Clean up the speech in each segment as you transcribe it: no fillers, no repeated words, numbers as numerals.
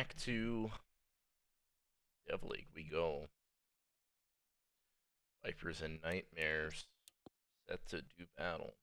back to Dev League we go. Vipers and Nightmares set to do battle.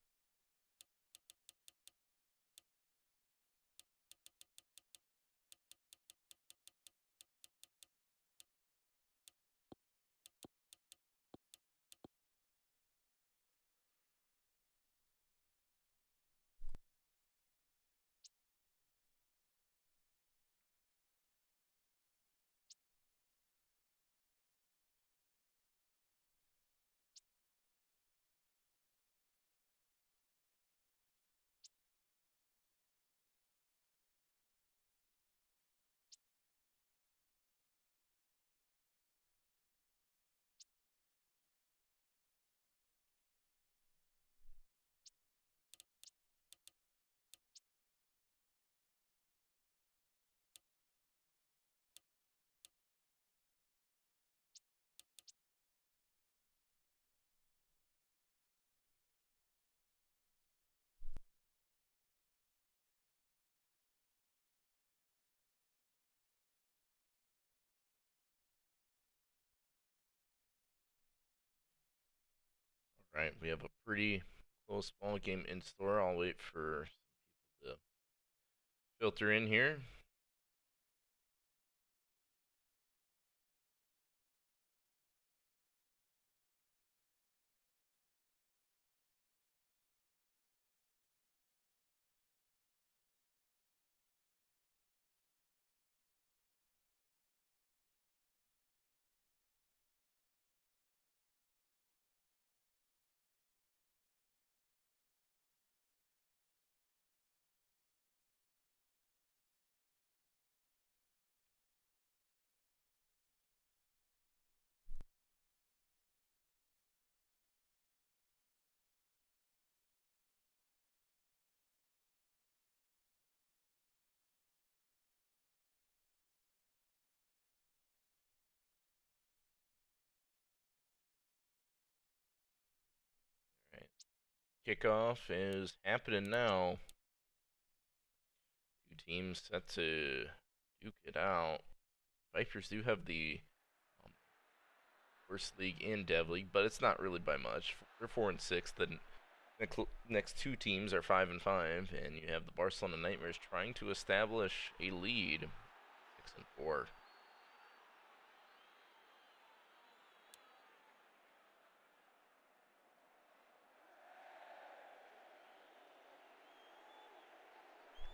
Alright, we have a pretty close ball game in store. I'll wait for some people to filter in here. Alright. Kickoff is happening now. Two teams set to duke it out. Vipers do have the worst league in Dev League, but it's not really by much. They're 4-6. The next two teams are 5-5, and you have the Barcelona Nightmares trying to establish a lead, 6-4.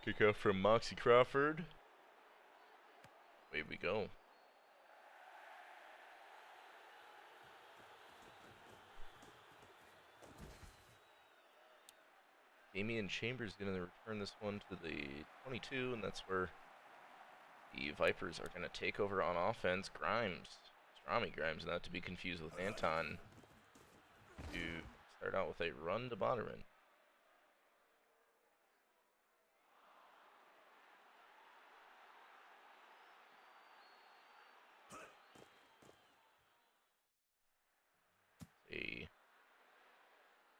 Kickoff from Moxie Crawford. Away we go. Damian Chambers going to return this one to the 22, and that's where the Vipers are going to take over on offense. Strami Grimes, not to be confused with Anton, to start out with a run to Bonderman. A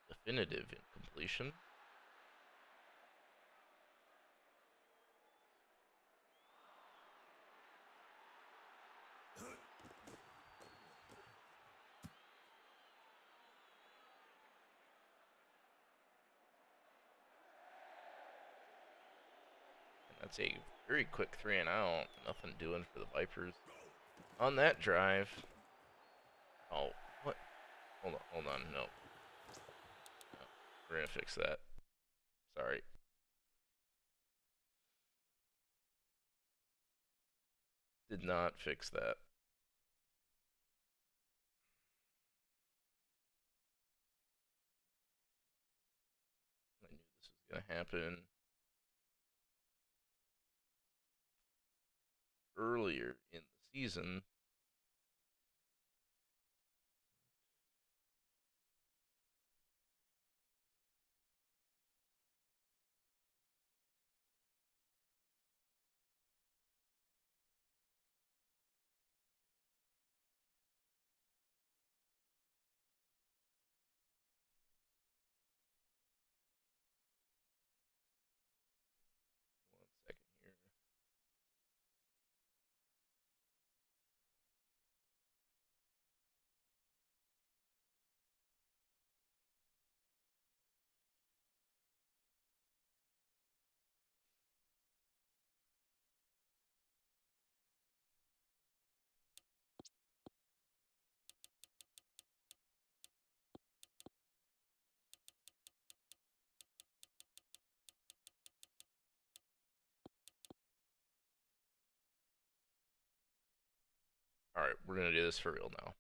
definitive incompletion. That's a very quick 3 and out. Nothing doing for the Vipers on that drive. Oh, what? Hold on, no. We're gonna fix that. Sorry. Did not fix that. I knew this was gonna happen earlier in the season. One second here. Alright, we're gonna do this for real now.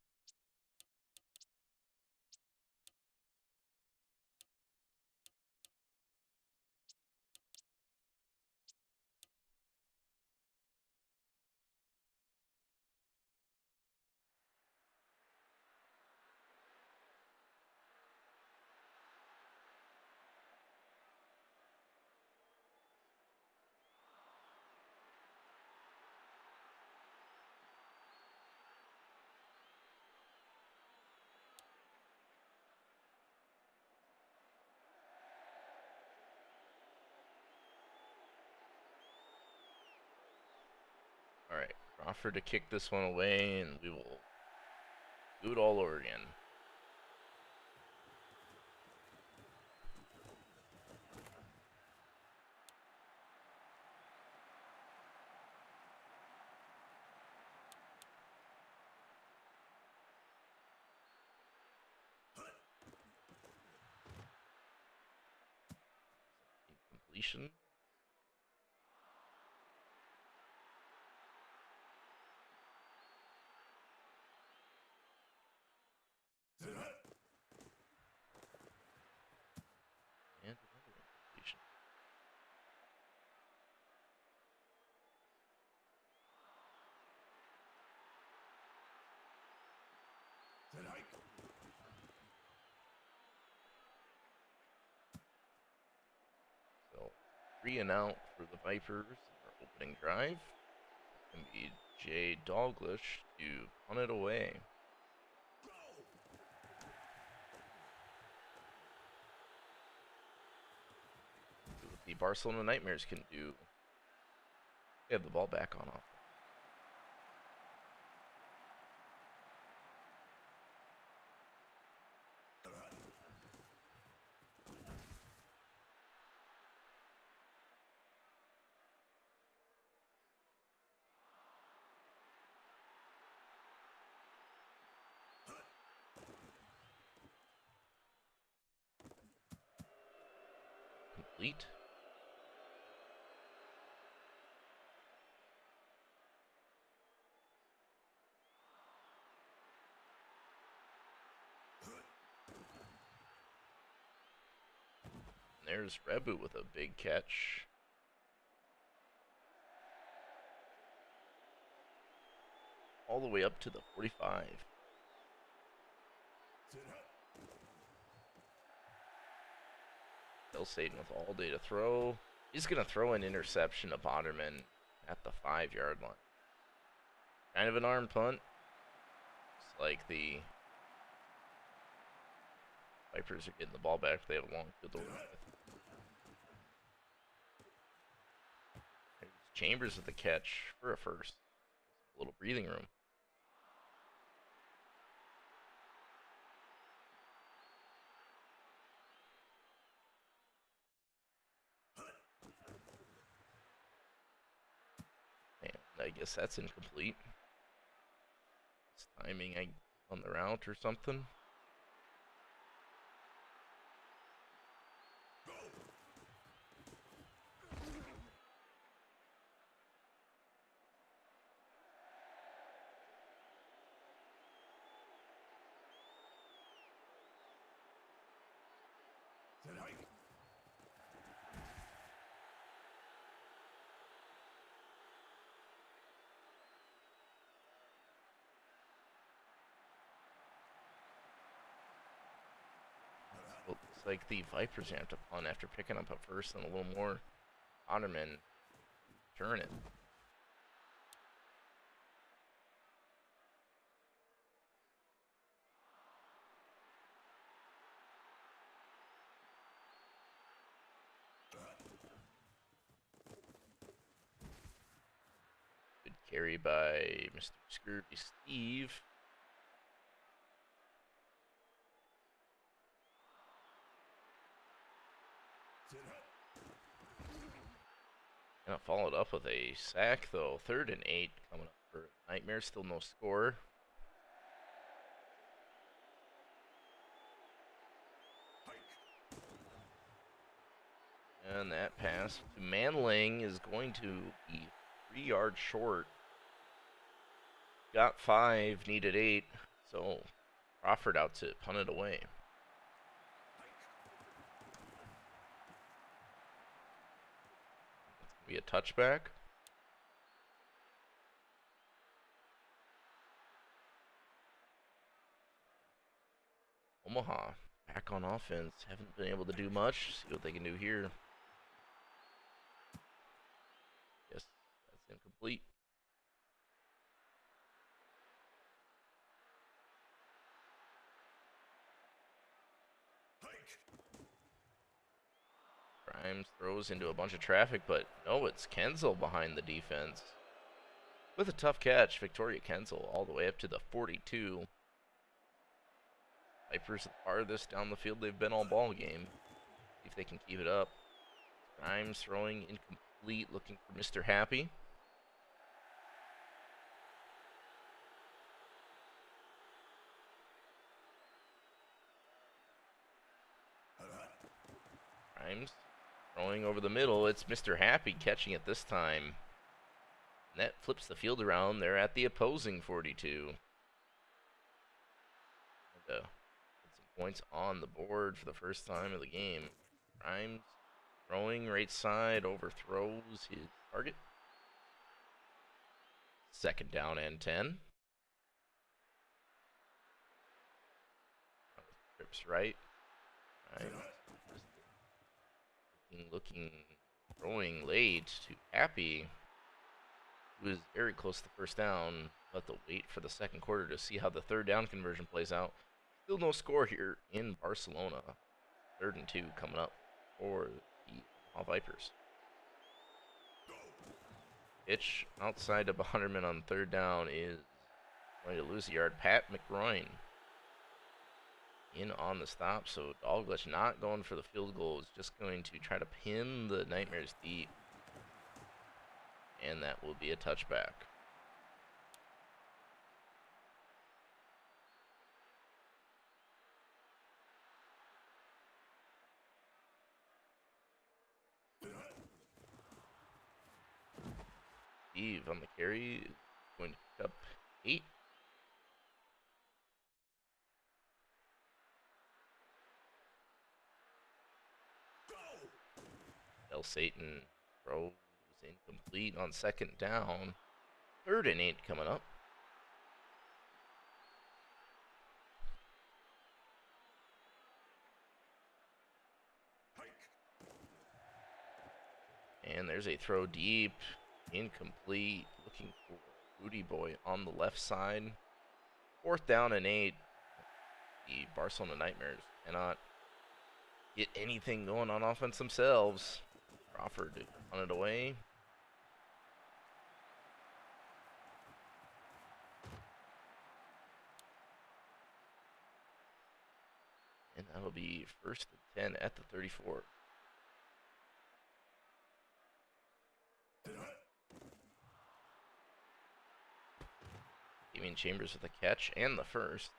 Alright, Crawford to kick this one away, and we will do it all over again. Incompletion. And another incompletion. So, 3 and out for the Vipers in our opening drive. It's going to be Jay Dalglish to punt it away. See what the Barcelona Nightmares can do. They have the ball back on offense. Complete. And there's Rebu with a big catch. All the way up to the 45. Satan with all day to throw. He's going to throw an interception to Bonderman at the 5-yard line. Kind of an arm punt. It's like the Vipers are getting the ball back. They have a long field to work with. There's Chambers with the catch for a first. A little breathing room. I guess that's incomplete. It's timing on the route or something. Well, looks like the Vipers have to punt after picking up a first and a little more. Otterman turn it. Good carry by Mr. Scurvy Steve. Gonna follow it up with a sack though. 3rd and 8 coming up for Nightmare. Still no score. And that pass to Manling is going to be 3 yards short. got 5, needed 8. So Crawford out to punt it away. It's going to be a touchback. Omaha back on offense. Haven't been able to do much. See what they can do here. Yes, that's incomplete. Grimes throws into a bunch of traffic, but no, it's Kenzel behind the defense. With a tough catch, Victoria Kenzel all the way up to the 42. Vipers the farthest down the field they've been all ball game. See if they can keep it up. Grimes throwing incomplete, looking for Mr. Happy. Grimes throwing over the middle. It's Mr. Happy catching it this time. And that flips the field around. They're at the opposing 42. Put some points on the board for the first time of the game. Grimes throwing right side, overthrows his target. 2nd down and 10. Trips right. Looking, throwing late to Happy, who is very close to 1st down. But they'll wait for the 2nd quarter to see how the 3rd down conversion plays out. Still no score here in Barcelona. 3rd and 2 coming up for the Omaha Vipers. Pitch outside of Bonderman on 3rd down is going to lose the yard. Pat McRoyne in on the stop, so Dalglish not going for the field goal, is just going to try to pin the Nightmares deep, and that will be a touchback. Steve on the carry is going to pick up 8. El Satan throws incomplete on 2nd down. 3rd and 8 coming up. And there's a throw deep, incomplete, looking for Booty Boy on the left side. 4th down and 8. The Barcelona Nightmares cannot get anything going on offense themselves. Crawford on it away. And that'll be 1st and 10 at the 34. Damian Chambers with a catch and the first.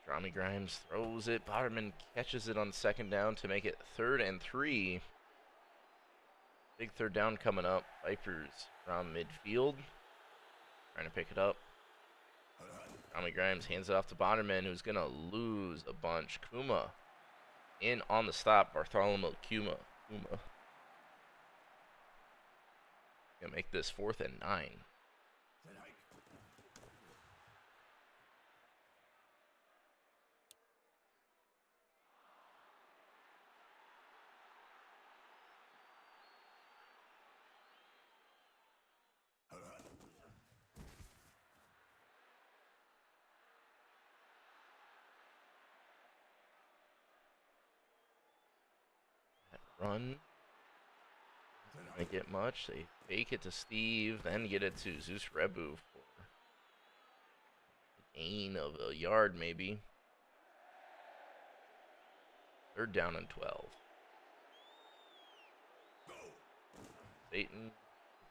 Strami Grimes throws it. Botterman catches it on 2nd down to make it 3rd and 3. Big 3rd down coming up. Vipers from midfield, trying to pick it up. Strami Grimes hands it off to Botterman, who's going to lose a bunch. Kuma in on the stop. Bartholomew Kuma. Going to make this 4th and 9. Run. Don't get much. They fake it to Steve, then get it to Zeus Rebu for a gain of a yard, maybe. Third down and 12. Satan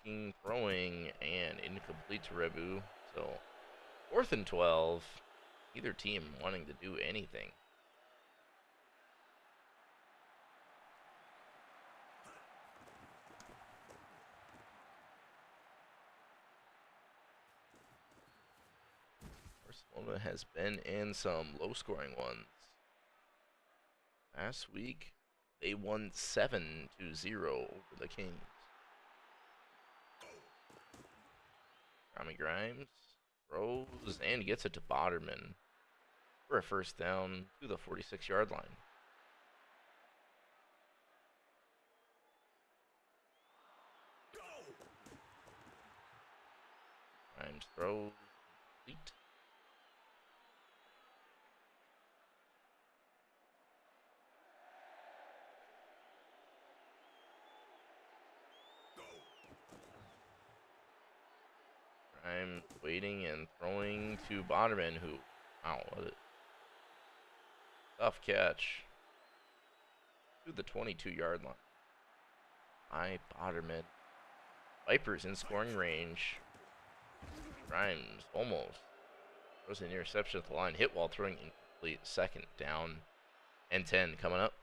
looking, throwing, and incomplete to Rebu. So, 4th and 12. Either team wanting to do anything. Barcelona has been in some low-scoring ones. Last week, they won 7-0 over the Kings. Rami Grimes throws and gets it to Boderman for a first down to the 46-yard line. Grimes throws complete. I'm waiting and throwing to Boderman, who, wow, what a tough catch. To the 22-yard line. By Boderman. Vipers in scoring range. Grimes almost throws an interception at the line. Hit while throwing incomplete. 2nd down and 10 coming up.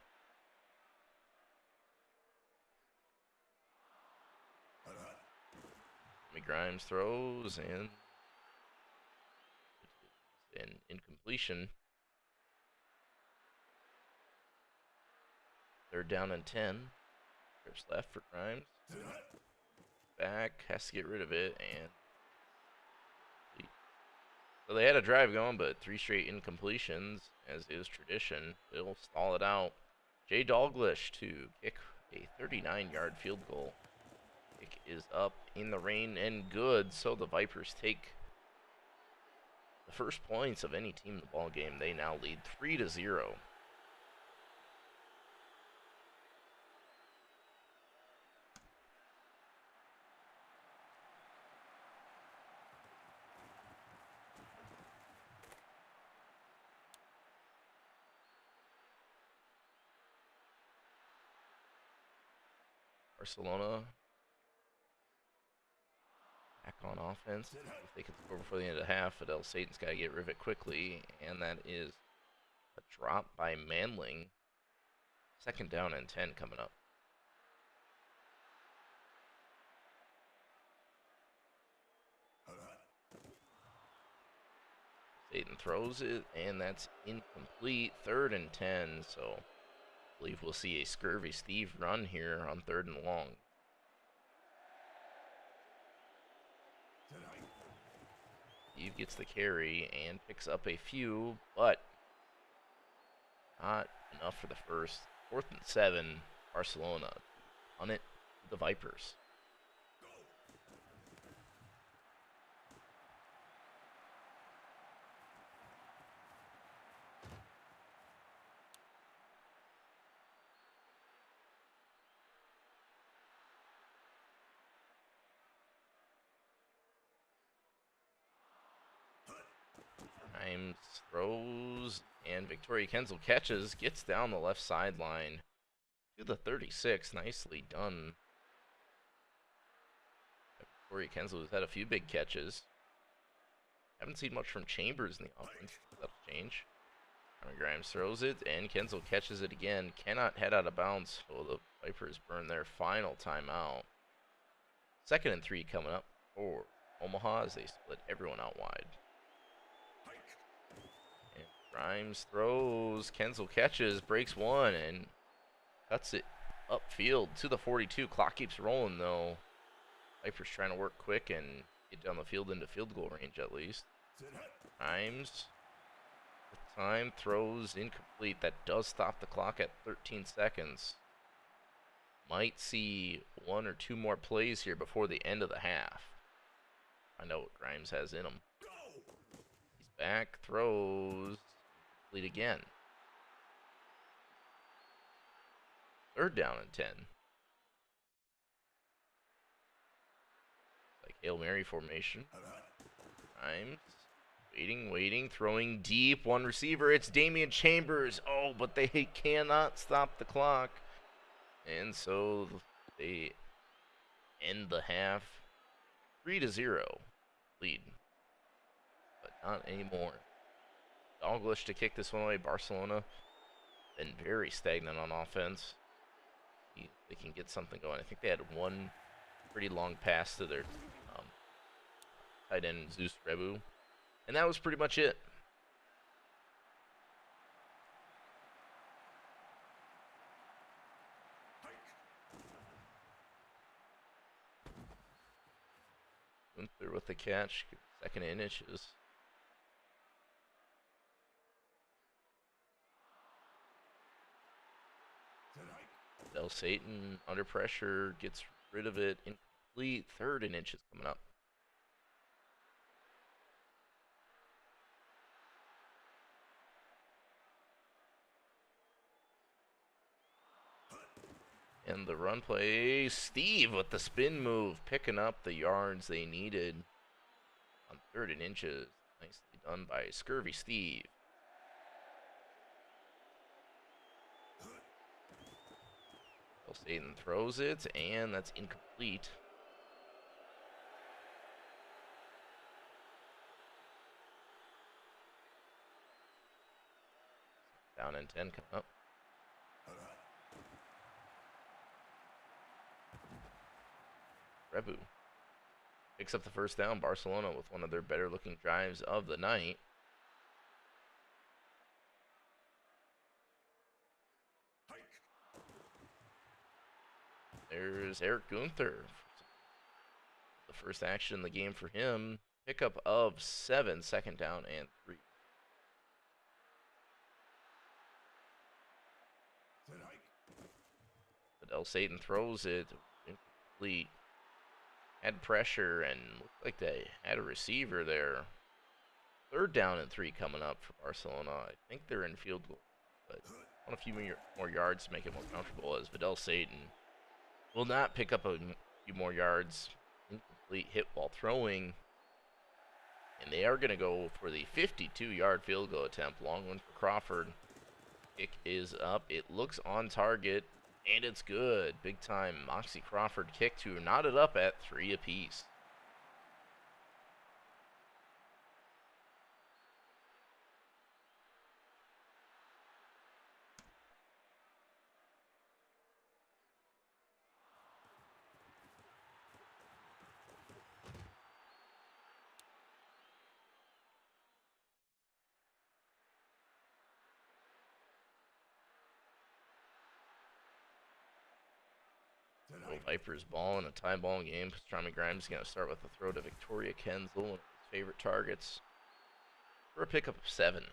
Grimes throws and an incompletion. 3rd down and 10. Trips left for Grimes. Back, has to get rid of it, and so they had a drive going, but 3 straight incompletions, as is tradition. They'll stall it out. Jay Dalglish to kick a 39-yard field goal. Kick is up in the rain and good, so the Vipers take the first points of any team in the ball game. They now lead 3-0. Barcelona back on offense. If they can score before the end of the half, Fidel Satan's got to get rid of it quickly, and that is a drop by Manling. 2nd down and 10 coming up. Satan throws it, and that's incomplete. 3rd and 10, so I believe we'll see a Scurvy Steve run here on 3rd and long. Steve gets the carry and picks up a few, but not enough for the first. 4th and 7, Barcelona on it to the Vipers. Grimes throws, and Victoria Kensel catches, gets down the left sideline to the 36. Nicely done. Victoria Kensel has had a few big catches. Haven't seen much from Chambers in the offense. That'll change. Grimes throws it, and Kensel catches it again. Cannot head out of bounds, so the Vipers burn their final timeout. 2nd and 3 coming up for Omaha as they split everyone out wide. And Grimes throws, Kensel catches, breaks one, and cuts it upfield to the 42. Clock keeps rolling, though. Vipers trying to work quick and get down the field into field goal range at least. Grimes, with time, throws incomplete. That does stop the clock at 13 seconds. Might see 1 or 2 more plays here before the end of the half. I know what Grimes has in him. He's back, throws, complete again. 3rd down and 10. Like Hail Mary formation. Grimes Waiting, throwing deep. One receiver. It's Damian Chambers. Oh, but they cannot stop the clock. And so they end the half 3-0 lead. But not anymore. Dalglish to kick this one away. Barcelona been very stagnant on offense. They can get something going. I think they had one pretty long pass to their tight end, Zeus Rebu. And that was pretty much it. Gunther with the catch. Second and inches. Del Satan under pressure. Gets rid of it. Incomplete. Third and inches coming up. And the run play, Steve with the spin move, picking up the yards they needed on third and inches. Nicely done by Scurvy Steve. Bill Satan throws it, and that's incomplete. Down and 10 coming up. Rebu picks up the first down. Barcelona with one of their better looking drives of the night. There's Eric Gunther. The first action in the game for him. Pickup of 7, second down and 3. Fidel Satan throws it. Incomplete. Had pressure and looked like they had a receiver there. Third down and 3 coming up for Barcelona. I think they're in field goal, but want a few more yards to make it more comfortable, as Vidal Satan will not pick up a few more yards. Incomplete hit while throwing. And they are going to go for the 52-yard field goal attempt. Long one for Crawford. Kick is up. It looks on target. And it's good. Big time Moxie Crawford kick to knot it up at 3 apiece. Vipers ball in a tie ball game. Pastrami Grimes is going to start with a throw to Victoria Kensel, one of his favorite targets, for a pickup of 7.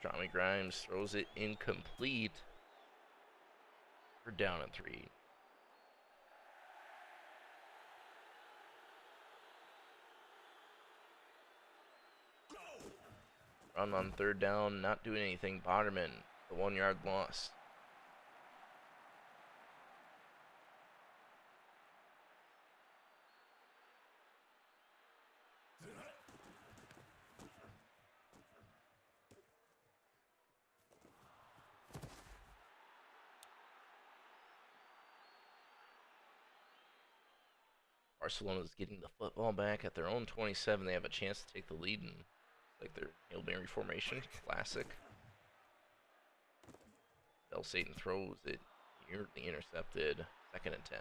Pastrami Grimes throws it incomplete. We're down at 3. Run on third down, not doing anything. Bonderman, the 1-yard loss. Barcelona's getting the football back at their own 27. They have a chance to take the lead and like their Hail Mary formation. Classic. Del Satan throws it, nearly intercepted. Second and 10.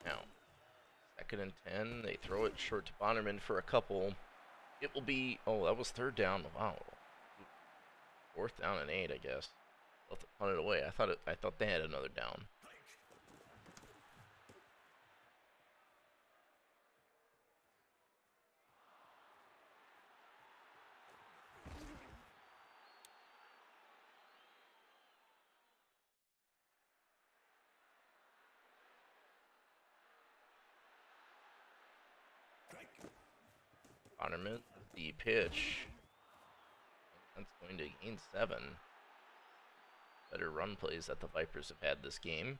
Now, second and 10. They throw it short to Bonnerman for a couple. It will be, oh, that was third down. Wow. Fourth down and 8, I guess. They'll have to punt it away. I thought they had another down. Otterman with the pitch. That's going to gain 7. Better run plays that the Vipers have had this game.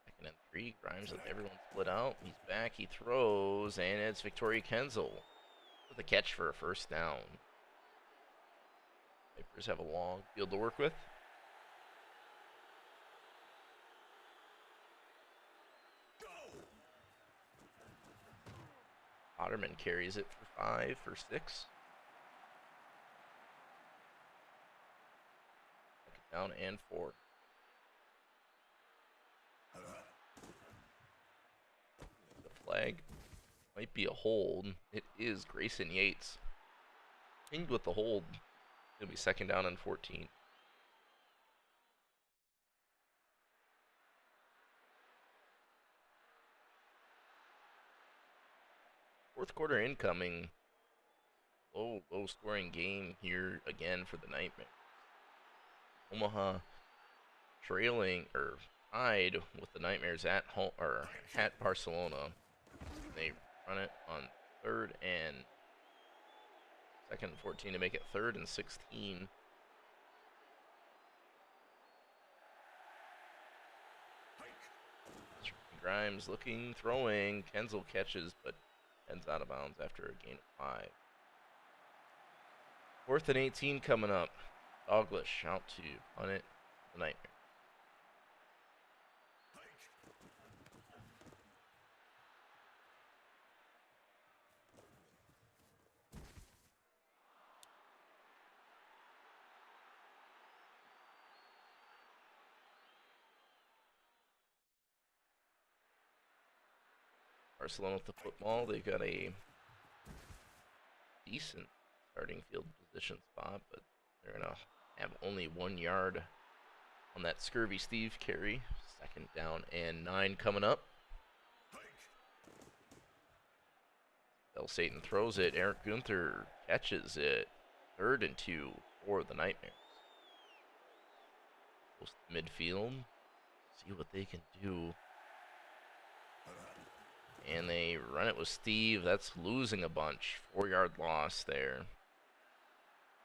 2nd and 3. Grimes with everyone split out. He's back. He throws, and it's Victoria Kenzel with a catch for a first down. Vipers have a long field to work with. Otterman carries it for 5 for 6. Down and 4. The flag might be a hold. It is Grayson Yates. Pinged with the hold. It'll be 2nd down and 14. Fourth quarter incoming. Low scoring game here again for the Nightmares. Omaha trailing or tied with the Nightmares at home or at Barcelona. They run it on 3rd and 2nd and 14 to make it 3rd and 16. Grimes looking, throwing. Kenzel catches, but ends out of bounds after a gain of 5. 4th and 18 coming up. Douglas out to punt it. The Nightmare. Barcelona with the football. They've got a decent starting field position spot, but they're going to have only 1 yard on that Scurvy Steve carry. 2nd down and 9 coming up. Bell Satan throws it. Eric Gunther catches it. 3rd and 2 for the Nightmares. Close to midfield. See what they can do. And they run it with Steve. That's losing a bunch. 4-yard loss there.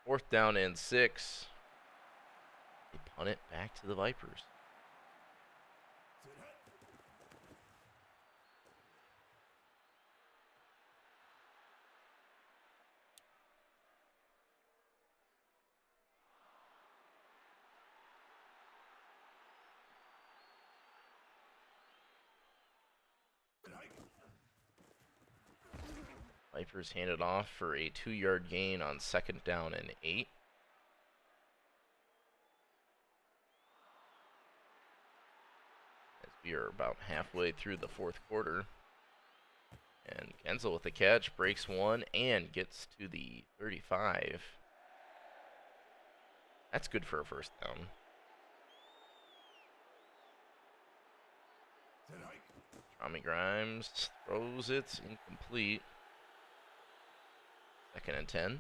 4th down and 6. They punt it back to the Vipers. Vipers hand it off for a 2-yard gain on 2nd down and 8. As we are about halfway through the 4th quarter. And Kenzel with the catch, breaks 1 and gets to the 35. That's good for a first down. Tommy Grimes throws it, incomplete. 2nd and 10.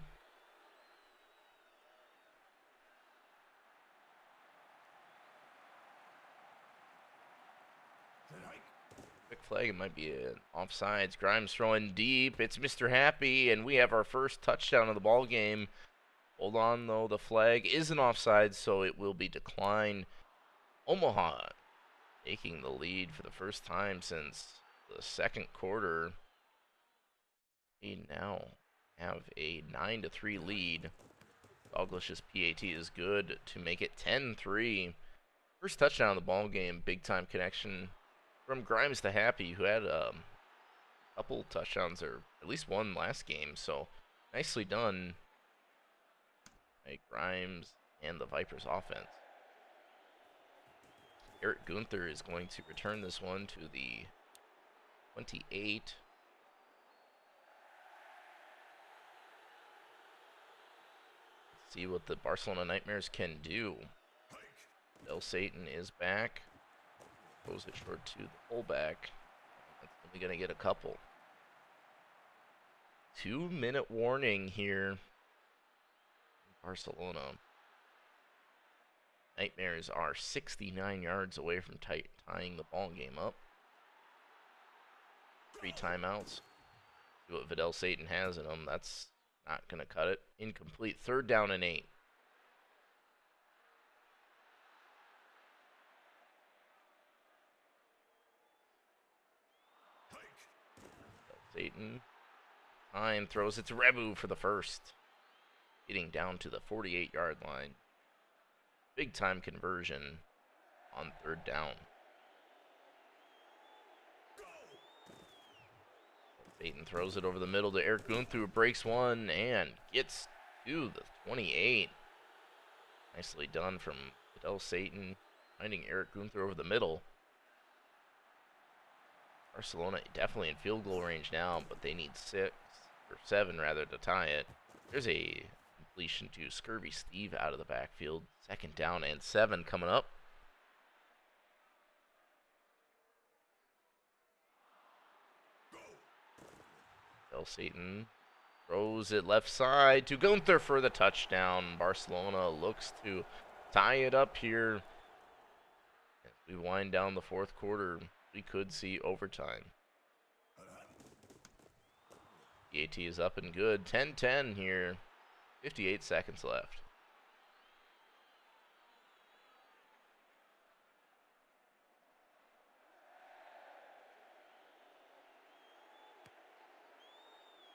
Quick flag, it might be an offsides. Grimes throwing deep. It's Mr. Happy, and we have our first touchdown of the ball game. Hold on, though. The flag is an offside, so it will be declined. Omaha taking the lead for the first time since the 2nd quarter. We now have a 9-3 lead. Douglas's PAT is good to make it 10-3. First touchdown of the ball game, big time connection from Grimes to Happy, who had a couple touchdowns or at least one last game. So nicely done by Grimes and the Vipers offense. Eric Gunther is going to return this one to the 28. See what the Barcelona Nightmares can do. Del Satan is back. Throws it short to the fullback. That's only going to get a couple. 2-minute warning here in Barcelona. Nightmares are 69 yards away from tying the ball game up. 3 timeouts. See what Vidal Satan has in him. That's not going to cut it. Incomplete. 3rd down and 8. Satan. Time throws it to Rebu for the first. Getting down to the 48-yard line. Big time conversion on 3rd down. Satan throws it over the middle to Eric Gunther, who breaks one and gets to the 28. Nicely done from Vidal Satan, finding Eric Gunther over the middle. Barcelona definitely in field goal range now, but they need 6 or 7 rather to tie it. There's a completion to Scurvy Steve out of the backfield. 2nd down and 7 coming up. Vidal Satan throws it left side to Gunther for the touchdown. Barcelona looks to tie it up here. As we wind down the 4th quarter, we could see overtime. The AT is up and good. 10-10 here. 58 seconds left.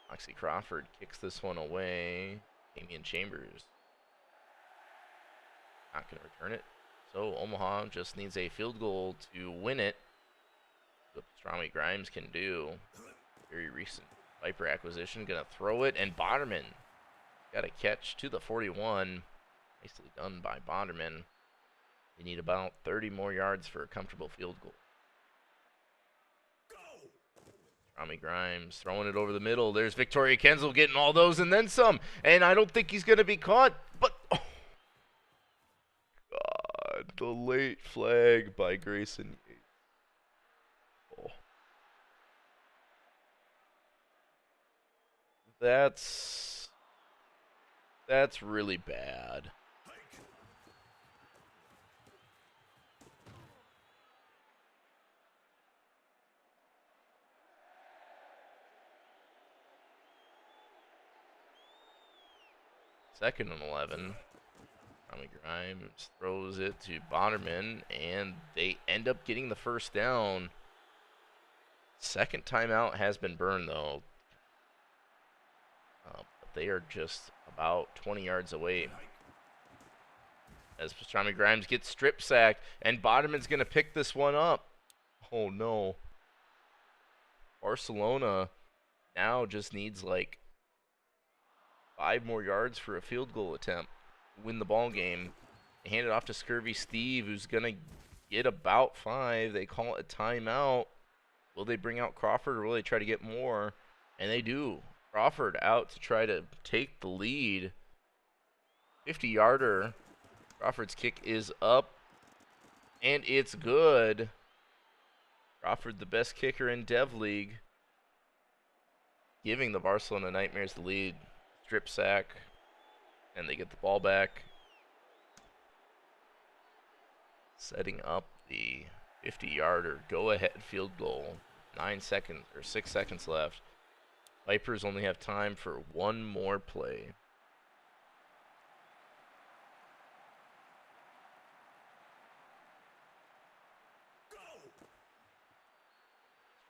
Moxie Crawford kicks this one away. Damian Chambers not going to return it. So Omaha just needs a field goal to win it. What Pastrami Grimes can do. Very recent Viper acquisition. Going to throw it, and Bonderman got a catch to the 41. Nicely done by Bonderman. They need about 30 more yards for a comfortable field goal. Pastrami Grimes throwing it over the middle. There's Victoria Kenzel getting all those and then some. And I don't think he's going to be caught. But, oh, God, the late flag by Grayson Yates. Oh. That's really bad. Second and 11. Tommy Grimes throws it to Bonderman, and they end up getting the first down. Second timeout has been burned, though. But they are just about 20 yards away. As Pastrami Grimes gets strip sacked, and Bonderman's going to pick this one up. Oh, no. Barcelona now just needs like 5 more yards for a field goal attempt to win the ball game. They hand it off to Scurvy Steve, who's going to get about 5. They call it a timeout. Will they bring out Crawford, or will they try to get more? And they do. Crawford out to try to take the lead. 50-yarder. Crawford's kick is up, and it's good. Crawford, the best kicker in Dev League, giving the Barcelona Nightmares the lead. Strip sack, and they get the ball back. Setting up the 50-yarder go-ahead field goal. 6 seconds left. Vipers only have time for one more play.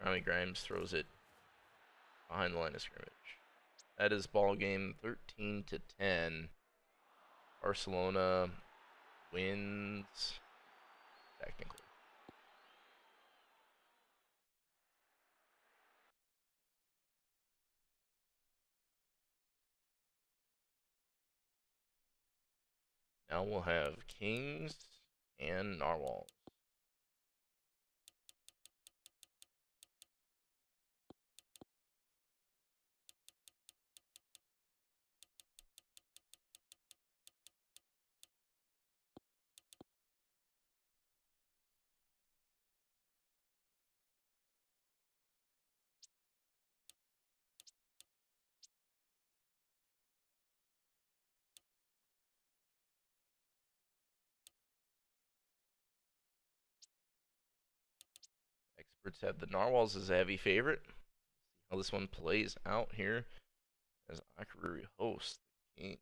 Rami Grimes throws it behind the line of scrimmage. That is ball game 13-10. Barcelona wins technically. Now we'll have Kings and Narwhals. Experts have the Narwhals as a heavy favorite. how this one plays out here as Akureyri hosts the Kings.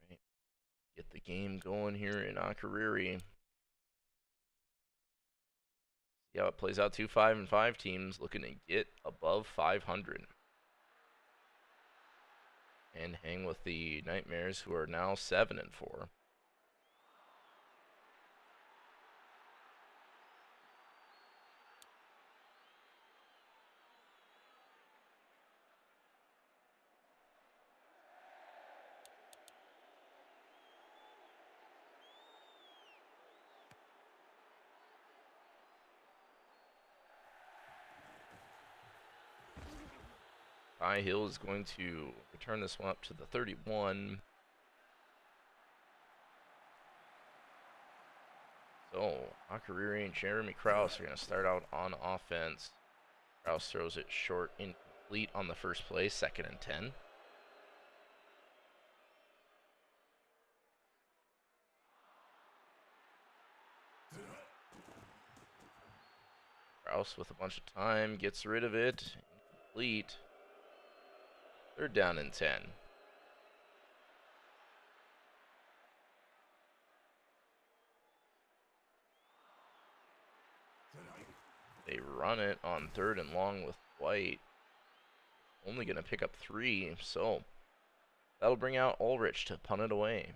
Right. Get the game going here in Akureyri. See how it plays out. 2 5-5 teams looking to get above 500 and hang with the Nightmares, who are now 7-4. High Hill is going to return this one up to the 31. So, Akureyri and Jeremy Krause are going to start out on offense. Krause throws it short, incomplete on the first play, 2nd and 10. Krause with a bunch of time, gets rid of it, incomplete. 3rd down and 10. They run it on 3rd and long with White. Only going to pick up 3, so that'll bring out Ulrich to punt it away.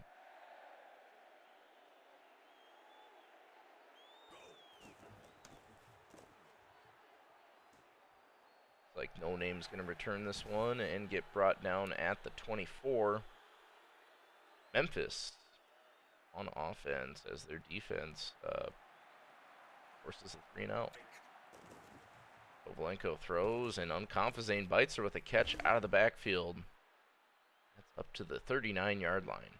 Like No Name's going to return this one and get brought down at the 24. Memphis on offense as their defense forces a 3-and-out. Kovalenko throws, and Unconfazane bites her with a catch out of the backfield. That's up to the 39-yard line.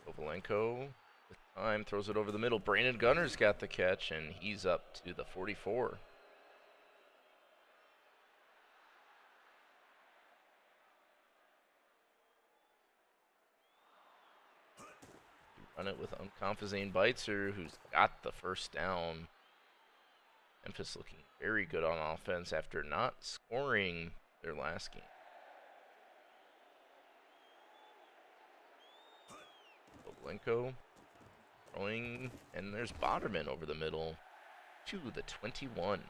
Kovalenko with time throws it over the middle. Brandon Gunner's got the catch, and he's up to the 44. Run it with Unconfazane Beitzer, who's got the 1st down. Memphis looking very good on offense after not scoring their last game. Kovalenko throwing, and there's Boderman over the middle to the 21.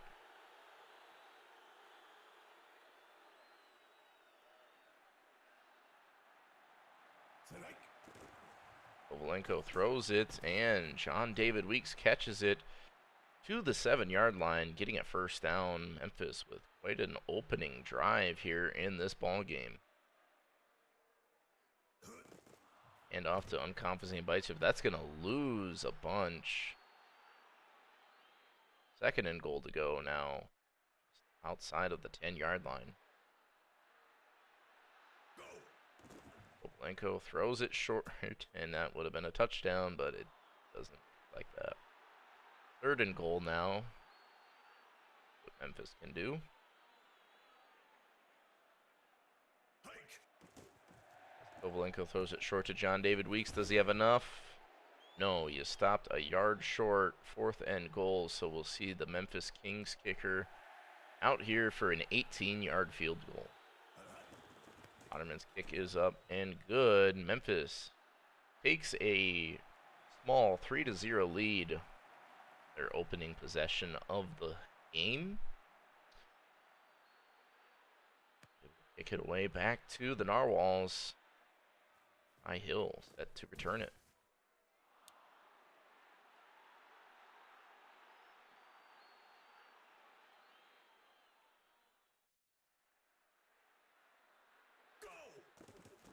Kovalenko throws it, and John David Weeks catches it to the 7-yard line, getting a 1st down. Memphis with quite an opening drive here in this ball game. And off to Unconfazane Beitzer. That's going to lose a bunch. 2nd and goal to go now, outside of the 10-yard line. Kovalenko throws it short, and that would have been a touchdown, but it doesn't like that. 3rd and goal now. What Memphis can do. Kovalenko throws it short to John David Weeks. Does he have enough? No, you stopped a yard short. 4th and goal, so we'll see the Memphis Kings kicker out here for an 18-yard field goal. Otterman's kick is up and good. Memphis takes a small 3-0 lead. Their opening possession of the game. Kick it away back to the Narwhals. High Hill set to return it.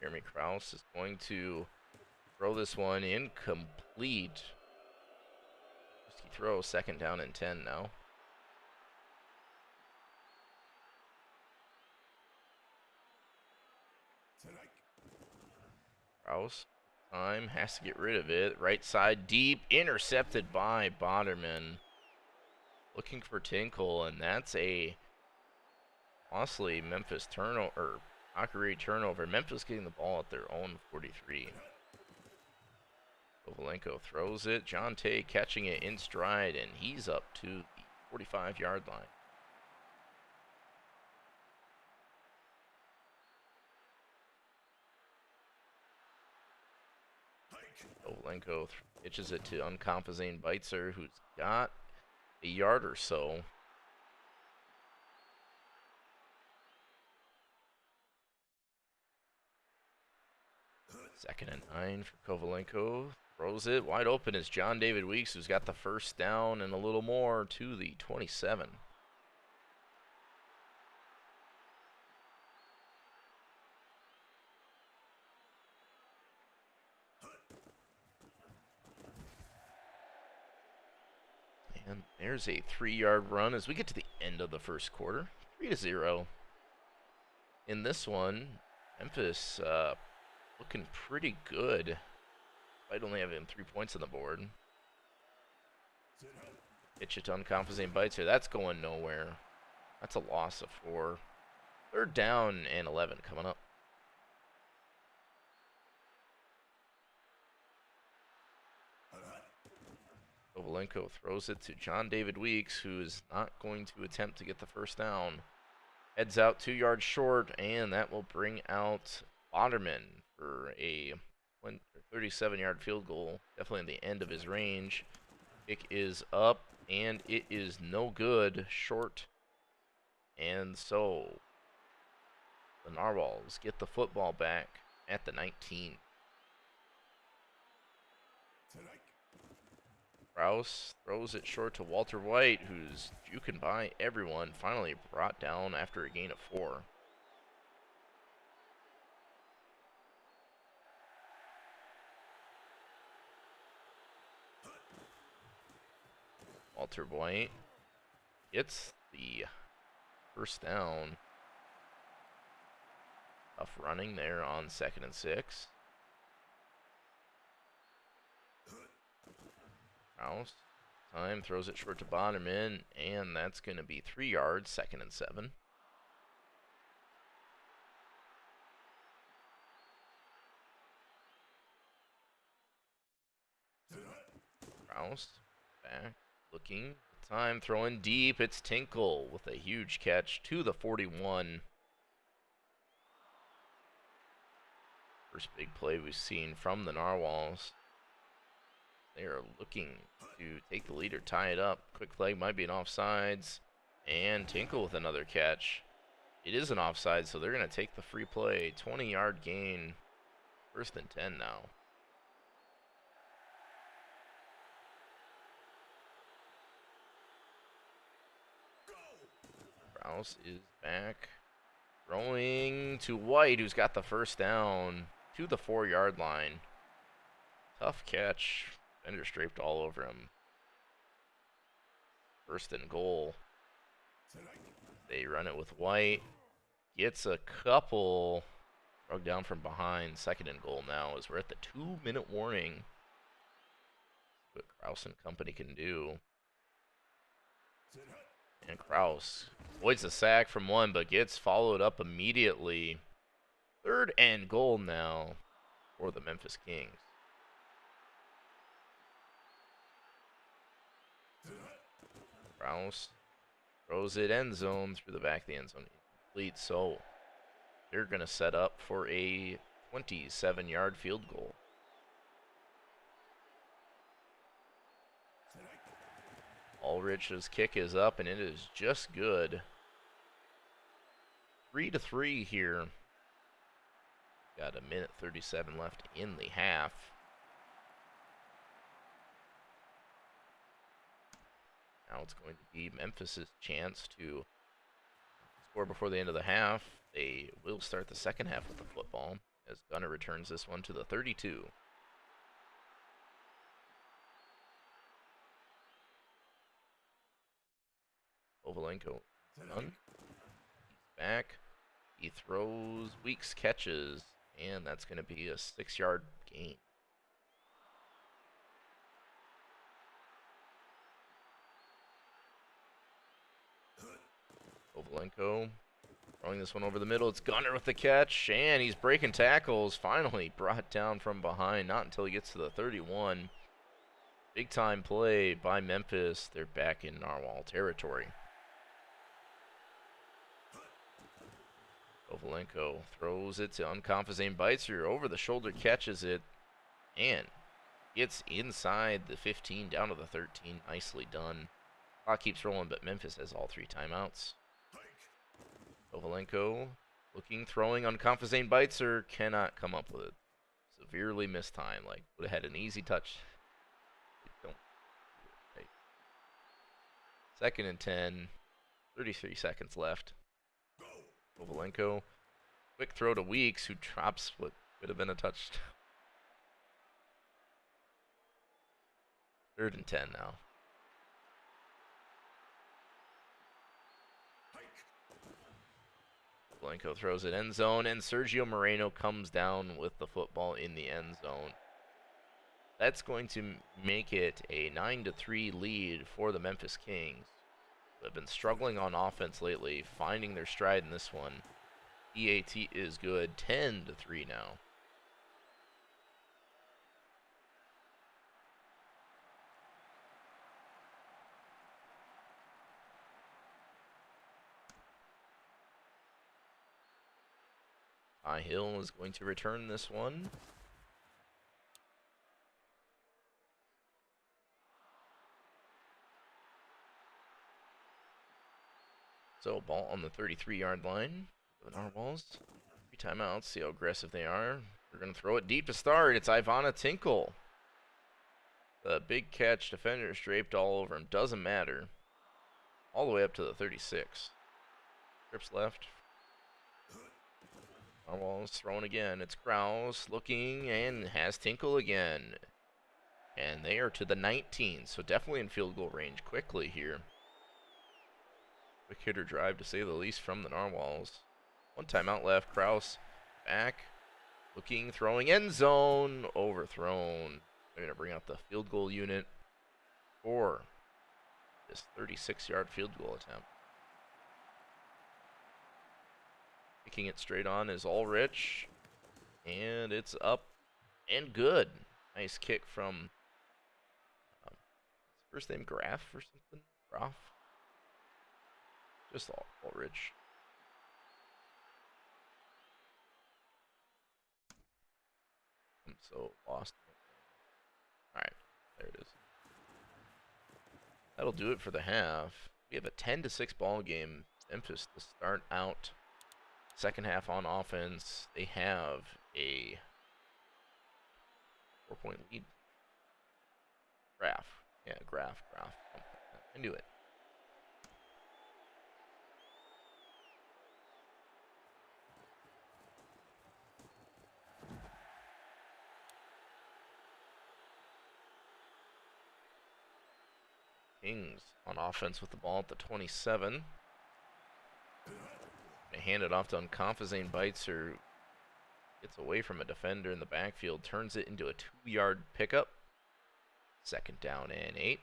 Jeremy Krause is going to throw this one incomplete. Risky throw, 2nd down and 10 now. Krause, time, has to get rid of it. Right side deep, intercepted by Boderman. Looking for Tinkle, and that's a costly Memphis turnover, Akari turnover. Memphis getting the ball at their own 43. Kovalenko throws it. John Tay catching it in stride, and he's up to the 45-yard line. Kovalenko pitches it to Uncompazane Beitzer, who's got a yard or so. Second and 9 for Kovalenko. Throws it wide open is John David Weeks, who's got the 1st down and a little more to the 27. And there's a 3-yard run as we get to the end of the 1st quarter. 3-0. In this one, Memphis looking pretty good, despite only having 3 points on the board. Pitch it to Uncompazane Beitzer. That's going nowhere. That's a loss of 4. 3rd down and 11 coming up. Kovalenko throws it to John David Weeks, who is not going to attempt to get the 1st down. Heads out 2 yards short, and that will bring out Boderman for a 37-yard field goal. Definitely in the end of his range. Kick is up, and it is no good. Short. And so the Narwhals get the football back at the 19. Krause throws it short to Walter White, who's juking by everyone. Finally brought down after a gain of 4. Walter White gets the 1st down. Tough running there on 2nd and 6. Krause, time, throws it short to Boderman, and that's going to be 3 yards, 2nd and 7. Krause, back, looking, time, throwing deep, it's Tinkle with a huge catch to the 41. First big play we've seen from the Narwhals. They are looking to take the lead or tie it up. Quick flag might be an offsides. And Tinkle with another catch. It is an offside, so they're going to take the free play. 20-yard gain. 1st and 10 now. Krause is back. Throwing to White, who's got the 1st down to the 4-yard line. Tough catch. Fender strafed all over him. 1st and goal. They run it with White. Gets a couple. Drug down from behind. 2nd and goal now as we're at the 2-minute warning. What Krause and company can do. And Krause avoids the sack from 1, but gets followed up immediately. 3rd and goal now for the Memphis Kings. Krause throws it end zone through the back of the end zone. Incomplete, so they're going to set up for a 27-yard field goal. Ulrich's kick is up, and it is just good. 3-3 here. Got a minute 37 left in the half. Now it's going to be Memphis's chance to score before the end of the half. They will start the second half with the football as Gunner returns this one to the 32. Ovalenko done. He's back. He throws, Weeks catches, and that's going to be a 6-yard gain. Ovalenko throwing this one over the middle. It's Gunner with the catch, and he's breaking tackles. Finally brought down from behind, not until he gets to the 31. Big time play by Memphis. They're back in Narwhal territory. Ovalenko throws it to Unconfisane Beitzer. Over the shoulder catches it, and gets inside the 15 down to the 13. Nicely done. Clock keeps rolling, but Memphis has all 3 timeouts. Ovalenko looking, throwing. Unconfisane Beitzer cannot come up with it. Severely missed time. Like, would have had an easy touch. Don't. Right. 2nd and 10. 33 seconds left. Ovalenko, quick throw to Weeks, who drops what could have been a touchdown. 3rd and 10 now. Ovalenko throws it end zone, and Sergio Moreno comes down with the football in the end zone. That's going to make it a 9-3 lead for the Memphis Kings. They've been struggling on offense lately, finding their stride in this one. EAT is good, 10-3 now. Ty Hill is going to return this one. So, ball on the 33-yard line for the Narwhals. 3 timeouts, see how aggressive they are. They're going to throw it deep to start. It's Ivana Tinkle. The big catch, defender draped all over him. Doesn't matter. All the way up to the 36. Trips left. Narwhals throwing again. It's Krause looking and has Tinkle again. And they are to the 19, so definitely in field goal range quickly here. Quick hitter drive, to say the least, from the Narwhals. 1 timeout left. Krause back. Looking, throwing, end zone. Overthrown. They're going to bring out the field goal unit for this 36-yard field goal attempt. Kicking it straight on is Ulrich. And it's up and good. Nice kick from, first name Graf or something? Graf? Just Ulrich. I'm so lost. Alright, there it is. That'll do it for the half. We have a 10-6 ball game. Memphis to start out. Second half on offense. They have a 4-point lead. Graf. Yeah, Graf. I knew it. Kings on offense with the ball at the 27. They hand it off to Unconfisane Beitzer. Gets away from a defender in the backfield. Turns it into a 2-yard pickup. 2nd down and 8.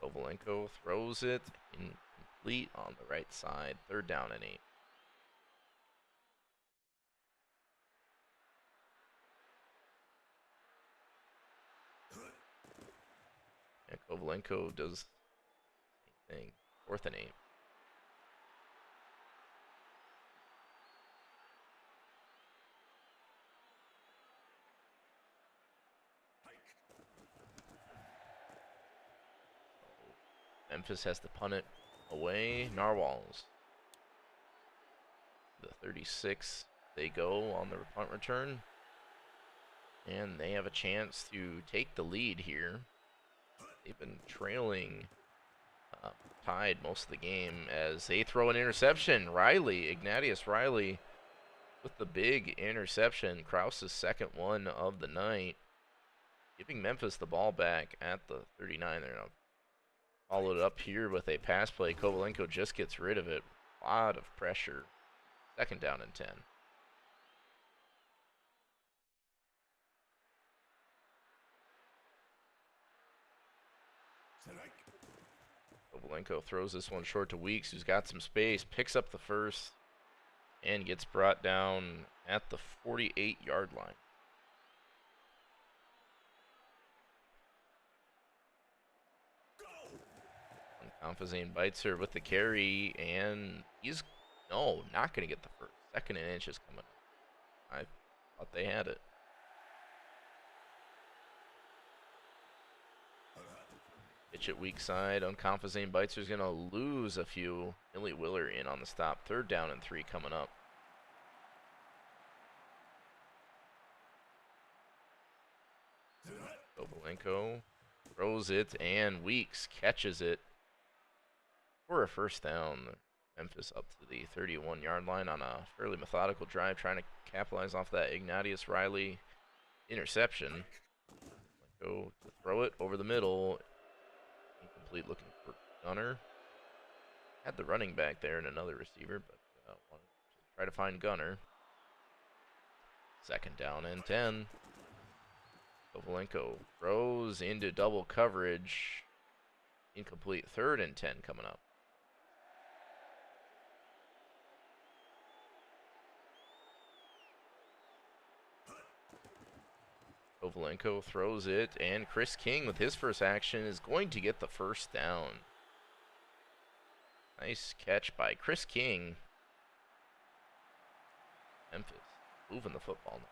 Ovalenko throws it incomplete on the right side. 3rd down and 8. And Kovalenko does the same thing. 4th and 8. Memphis has to punt it away. Narwhals. The 36, they go on the punt return. And they have a chance to take the lead here. They've been trailing tied most of the game as they throw an interception. Ignatius Riley with the big interception. Krause's second one of the night. Giving Memphis the ball back at the 39. They're now followed up here with a pass play. Kovalenko just gets rid of it. A lot of pressure. Second down and 10. Kovalenko throws this one short to Weeks, who's got some space, picks up the first, and gets brought down at the 48-yard line. Confazane bites her with the carry, and he's, no, not going to get the first. Second and inch is coming up. I thought they had it. Pitch it weak side. Unconfazane Beitzer is going to lose a few. Millie Willer in on the stop. Third down and 3 coming up. Kovalenko throws it, and Weeks catches it for a first down. Memphis up to the 31-yard line on a fairly methodical drive, trying to capitalize off that Ignatius Riley interception. Go to throw it over the middle. Incomplete, looking for Gunner. Had the running back there and another receiver, but wanted to try to find Gunner. Second down and 10. Kovalenko throws into double coverage. Incomplete. Third and 10 coming up. Kovalenko throws it, and Chris King with his first action is going to get the first down. Nice catch by Chris King. Memphis moving the football now.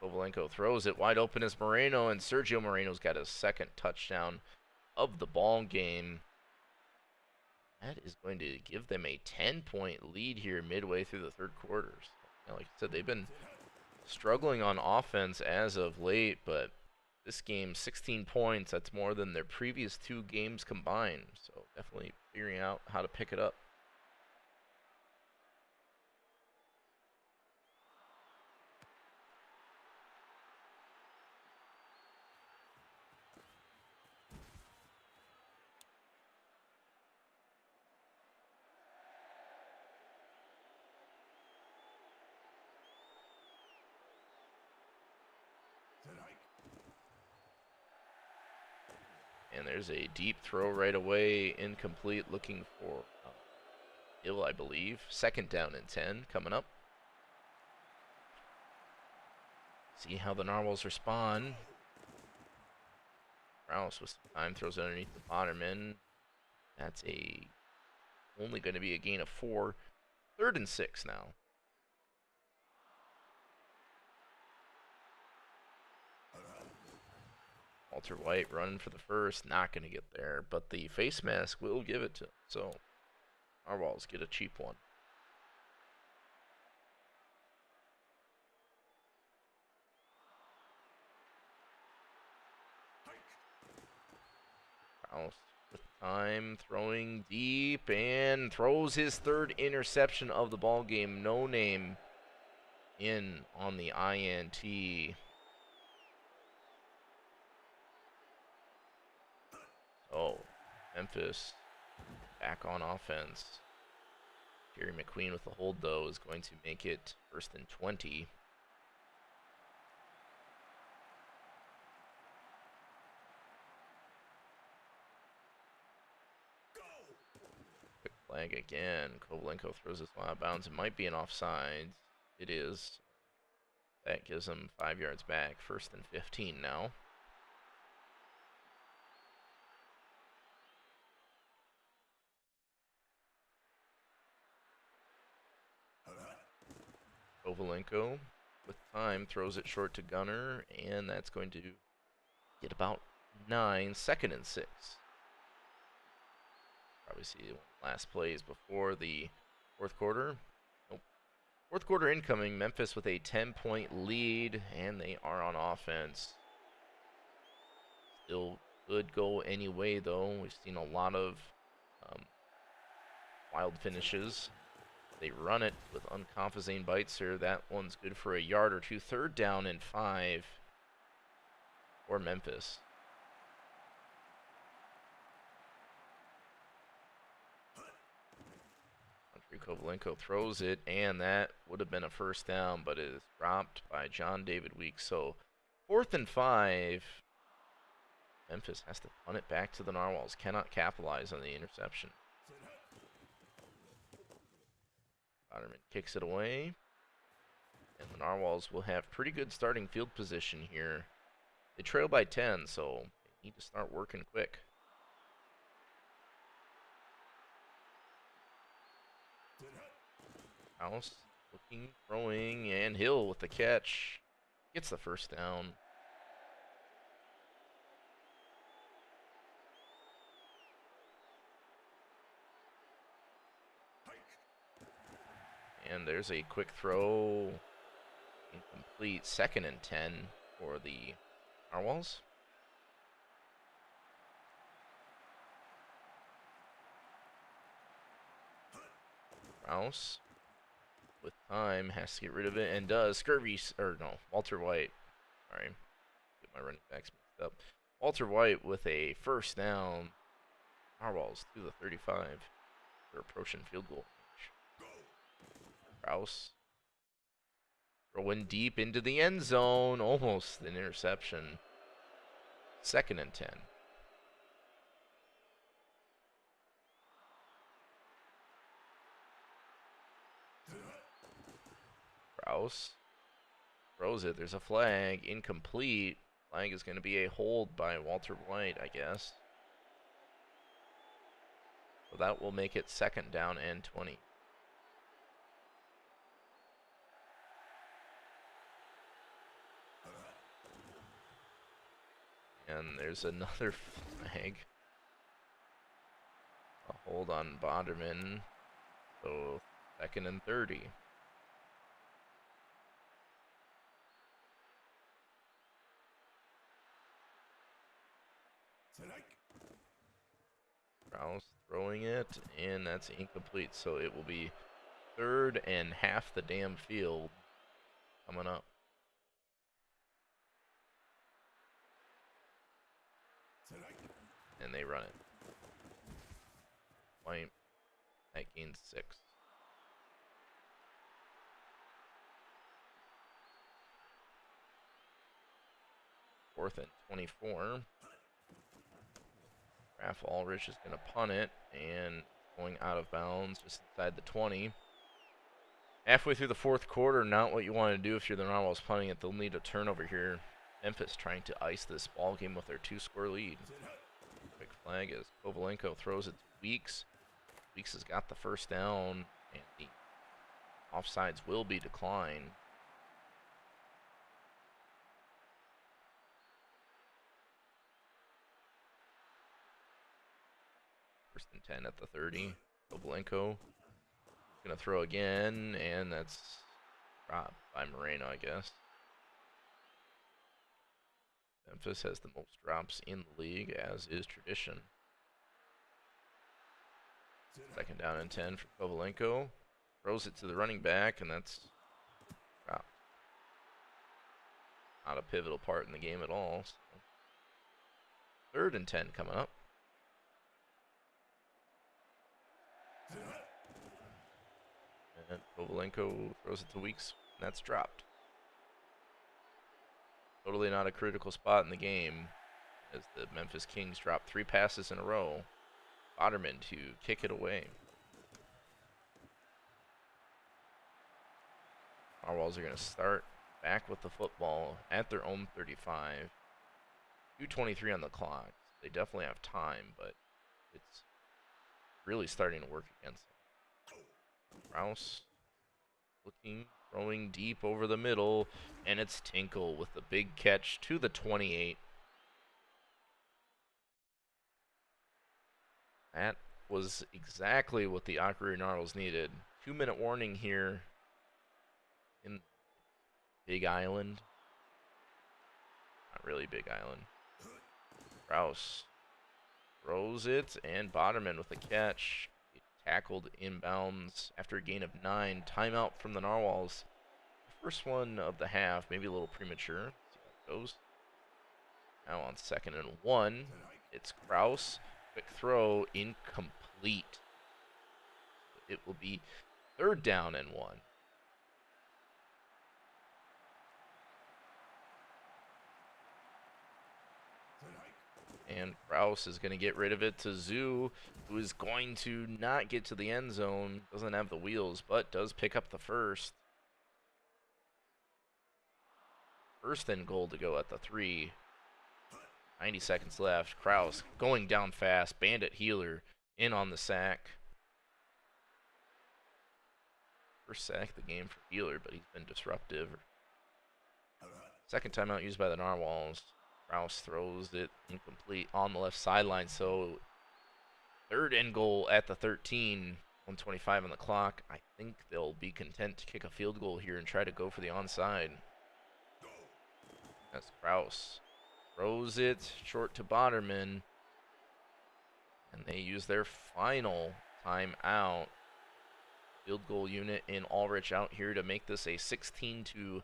Kovalenko throws it wide open as Moreno, and Sergio Moreno's got his second touchdown of the ball game. That is going to give them a 10-point lead here midway through the third quarter. So, like I said, they've been struggling on offense as of late, but this game, 16 points, that's more than their previous 2 games combined. So definitely figuring out how to pick it up. And there's a deep throw right away, incomplete, looking for Hill, I believe. Second down and 10 coming up. See how the Narwhals respond. Rouse with some time, throws it underneath the Bonnerman. That's only going to be a gain of 4. Third and 6 now. Walter White running for the first, not going to get there, but the face mask will give it to him. So, Narwhals get a cheap one. Rouse with time, throwing deep, and throws his third interception of the ball game. No name in on the INT. Oh, Memphis back on offense. Jerry McQueen with the hold, though, is going to make it first and 20. Quick flag again. Kovalenko throws this one out of bounds. It might be an offside. It is. That gives him 5 yards back. First and 15 now. Kovalenko with time throws it short to Gunner, and that's going to get about 9, 2nd and 6. Probably see last plays before the fourth quarter. Nope. Fourth quarter incoming. Memphis with a 10-point lead, and they are on offense. Still could go any way, though. We've seen a lot of wild finishes. They run it with unconfiscane bites here. That one's good for a yard or two. 3rd down and 5 for Memphis. Kovalenko throws it, and that would have been a 1st down, but it is dropped by John David Weeks. So 4th and 5. Memphis has to punt it back to the Narwhals. Cannot capitalize on the interception. Otterman kicks it away. And the Narwhals will have pretty good starting field position here. They trail by 10, so they need to start working quick. House looking, throwing, and Hill with the catch. Gets the 1st down. And there's a quick throw. Incomplete. 2nd and 10 for the Narwhals. Rouse, with time, has to get rid of it, and does. Scurvy, or no, Walter White. Sorry, get my running backs mixed up. Walter White with a 1st down. Narwhals to the 35. They're approaching field goal range. Rouse throwing deep into the end zone. Almost an interception. 2nd and 10. Rouse throws it. There's a flag. Incomplete. Flag is going to be a hold by Walter White, I guess. So that will make it 2nd down and 20. And there's another flag. A hold on Bonderman. So 2nd and 30. Rouse throwing it, and that's incomplete. So it will be 3rd and half the damn field coming up. And they run it. White, that gains 6. 4th and 24. Raph Ulrich is going to punt it, and going out of bounds just inside the 20. Halfway through the 4th quarter, not what you want to do if you're the Narwhals punting it. They'll need a turnover here. Memphis trying to ice this ball game with their 2-score lead. Quick flag as Kovalenko throws it to Weeks. Weeks has got the 1st down, and the offsides will be declined. First and 10 at the 30. Kovalenko gonna throw again, and that's dropped by Moreno, I guess. Memphis has the most drops in the league, as is tradition. 2nd down and 10 for Kovalenko. Throws it to the running back, and that's dropped. Not a pivotal part in the game at all. So. 3rd and 10 coming up. And Kovalenko throws it to Weeks, and that's dropped. Totally not a critical spot in the game, as the Memphis Kings drop 3 passes in a row. Otterman to kick it away. Narwhals are going to start back with the football at their own 35. 2:23 on the clock. They definitely have time, but it's really starting to work against them. Rouse looking, throwing deep over the middle, and it's Tinkle with the big catch to the 28. That was exactly what the Akureyri Narwhals needed. 2-minute warning here in Big Island. Not really Big Island. Kraus throws it, and Boderman with a catch. Tackled inbounds after a gain of 9. Timeout from the Narwhals. First one of the half, maybe a little premature. Let's see how it goes. Now on 2nd and 1, it's Kraus. Quick throw, incomplete. It will be 3rd down and 1. And Kraus is going to get rid of it to Zoo, who is going to not get to the end zone. Doesn't have the wheels, but does pick up the first. 1st and goal to go at the 3. 90 seconds left. Kraus going down fast. Bandit Healer in on the sack. First sack of the game for Healer, but he's been disruptive. 2nd timeout used by the Narwhals. Kraus throws it incomplete on the left sideline. So 3rd and goal at the 13. 1:25 on the clock. I think they'll be content to kick a field goal here and try to go for the onside. That's Kraus. Throws it short to Boderman. And they use their final timeout. Field goal unit in Ulrich out here to make this a 16-9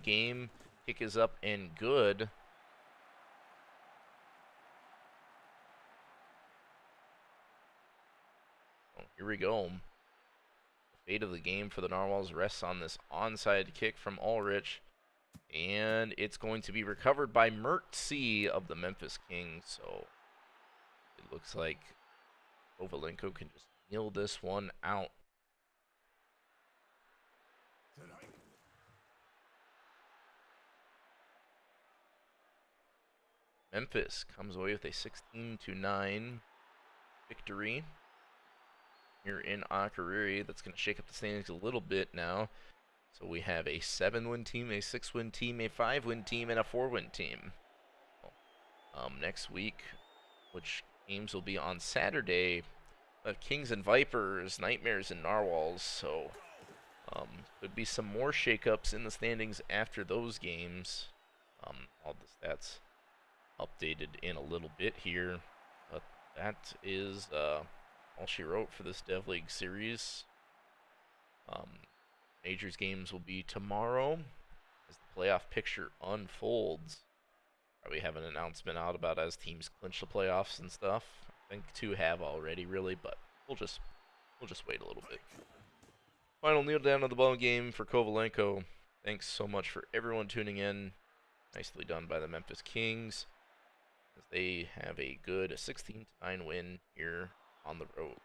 game. Kick is up and good. Oh, here we go. The fate of the game for the Narwhals rests on this onside kick from Ulrich. And it's going to be recovered by Mert C of the Memphis Kings. So it looks like Kovalenko can just kneel this one out. Memphis comes away with a 16-9 victory here in Akureyri. That's going to shake up the standings a little bit now. So we have a 7-win team, a 6-win team, a 5-win team, and a 4-win team. Next week, which games will be on Saturday, Kings and Vipers, Nightmares and Narwhals. So could be some more shakeups in the standings after those games. All the stats updated in a little bit here. But that is all she wrote for this Dev League series. Majors games will be tomorrow as the playoff picture unfolds. Probably have an announcement out about as teams clinch the playoffs and stuff. I think 2 have already, really, but we'll just wait a little bit. Final kneel down of the ball game for Kovalenko. Thanks so much for everyone tuning in. Nicely done by the Memphis Kings, as they have a good 16-9 win here on the road.